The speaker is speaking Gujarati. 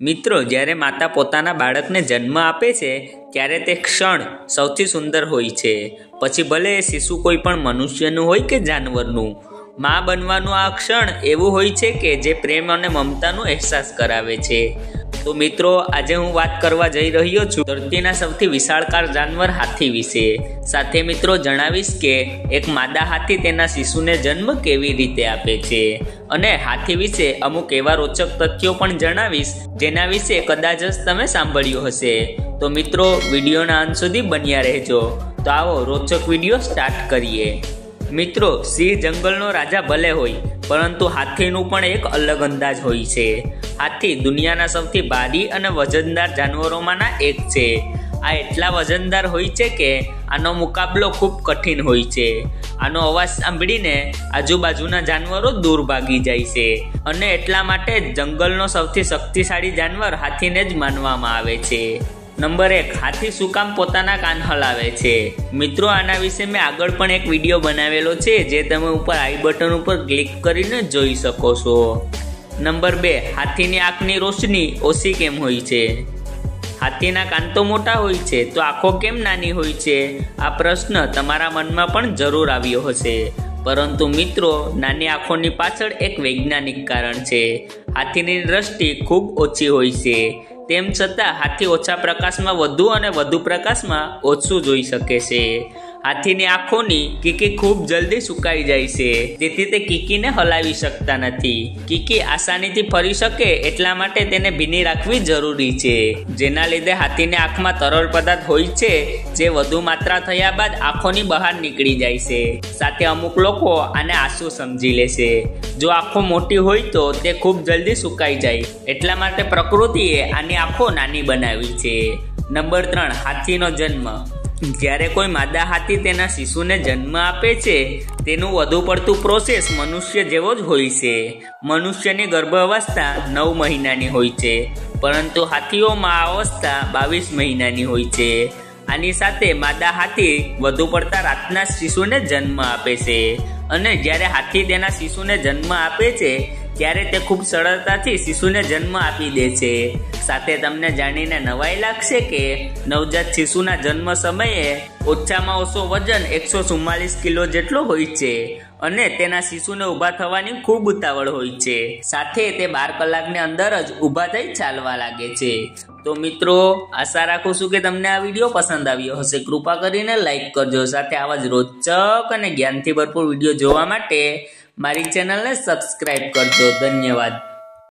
મિત્રો, જ્યારે માતા પોતાના બાળકને જન્મ આપે છે ત્યારે તે ક્ષણ સૌથી સુંદર હોય છે. પછી ભલે એ શિશુ કોઈ પણ મનુષ્યનું હોય કે જાનવરનું, મા બનવાનું આ ક્ષણ એવું હોય છે કે જે પ્રેમ અને મમતાનો અહેસાસ કરાવે છે. તો મિત્રો, આજે હું વાત કરવા જઈ રહ્યો છું ધરતીના સૌથી વિશાળકાય જાનવર હાથી વિશે. સાથે મિત્રો જણાવીશ કે એક માદા હાથી તેના શિશુને જન્મ કેવી રીતે આપે છે, અને હાથી વિશે અમુક એવા રોચક તથ્યો પણ જણાવીશ જેના વિશે કદાચ જ તમે સાંભળ્યું હશે. તો મિત્રો, વિડીયોના અંત સુધી બન્યા રહેજો. તો આવો રોચક વિડીયો સ્ટાર્ટ કરીએ. મિત્રો, સિંહ જંગલનો રાજા ભલે હોય, પરંતુ હાથીનું પણ એક અલગ અંદાજ હોય છે. હાથી દુનિયાના સૌથી ભારી અને વજનદાર જાનવરોમાંના એક છે. આ એટલા વજનદાર હોય છે કે આનો મુકાબલો ખૂબ કઠિન હોય છે. આનો અવાજ સાંભળીને આજુબાજુના જાનવરો દૂર ભાગી જાય છે, અને એટલા માટે જંગલનો સૌથી શક્તિશાળી જાનવર હાથીને જ માનવામાં આવે છે. નંબર 1, હાથી શું કામ પોતાના કાન હલાવે છે? મિત્રો, આના વિશે મેં આગળ પણ એક વિડીયો બનાવેલો છે, જે તમે ઉપર આઈ બટન ઉપર ક્લિક કરીને જોઈ શકો છો. નંબર 2, હાથીની આંખની રોશની ઓછી કેમ હોય છે? હાથીના કાન તો મોટા હોય છે, તો આંખો કેમ નાની હોય છે? આ પ્રશ્ન તમારા મનમાં પણ જરૂર આવ્યો હશે. પરંતુ મિત્રો, નાની આંખોની પાછળ એક વૈજ્ઞાનિક કારણ છે. હાથીની દ્રષ્ટિ ખૂબ ઓછી હોય છે. તેમ છતાં હાથી ઓછા પ્રકાશમાં વધુ અને વધુ પ્રકાશમાં ઓછું જોઈ શકે છે. હાથીની આંખોની કીકી ખૂબ જલ્દી સુકાઈ જાય છે, તેથી તે કીકીને હલાવી શકતા નથી. કીકી આસાનીથી ફરી શકે એટલા માટે તેને ભીની રાખવી જરૂરી છે, જેના લીધે હાથીની આંખમાં તરલ પદાર્થ હોય છે, જે વધુ માત્રા થયા બાદ આંખોની બહાર નીકળી જાય છે. સાથે અમુક લોકો આને આંસુ સમજી લે છે. જો આંખો મોટી હોય તો તે ખૂબ જલ્દી સુકાઈ જાય, એટલા માટે પ્રકૃતિએ આની આંખો નાની બનાવી છે. નંબર 3, હાથીનો જન્મ. જ્યારે કોઈ માદા હાથી તેના શિશુને જન્મ આપે છે, તેનું વધુ પડતું પ્રોસેસ મનુષ્ય જેવો જ હોય છે. મનુષ્યની ગર્ભાવસ્થા 9 મહિનાની હોય છે, પરંતુ હાથીઓમાં આ અવસ્થા 22 મહિનાની હોય છે. આની સાથે માદા હાથી વધુ પડતા રાતના શિશુને જન્મ આપે છે, અને જ્યારે હાથી તેના શિશુને જન્મ આપે છે ત્યારે તે ખૂબ સરળતાથી શિશુને જન્મ આપી દે છે. સાથે તમને જાણીને નવાઈ લાગશે કે નવજાત શિશુના જન્મ સમયે ઓછામાં ઓછો વજન 144 કિલો જેટલો હોય છે, અને તેના શિશુને ઊભા થવાની ખૂબ ઉતાવળ હોય છે. સાથે તે 12 કલાકની અંદર જ ઊભા થઈ ચાલવા લાગે છે. તો મિત્રો, આશા રાખું છું કે તમને આ વિડીયો પસંદ આવ્યો હશે. કૃપા કરીને લાઈક કરજો. સાથે આવા જ રોચક અને જ્ઞાનથી ભરપૂર વિડીયો જોવા માટે મારી ચેનલને સબસ્ક્રાઈબ કરજો. ધન્યવાદ.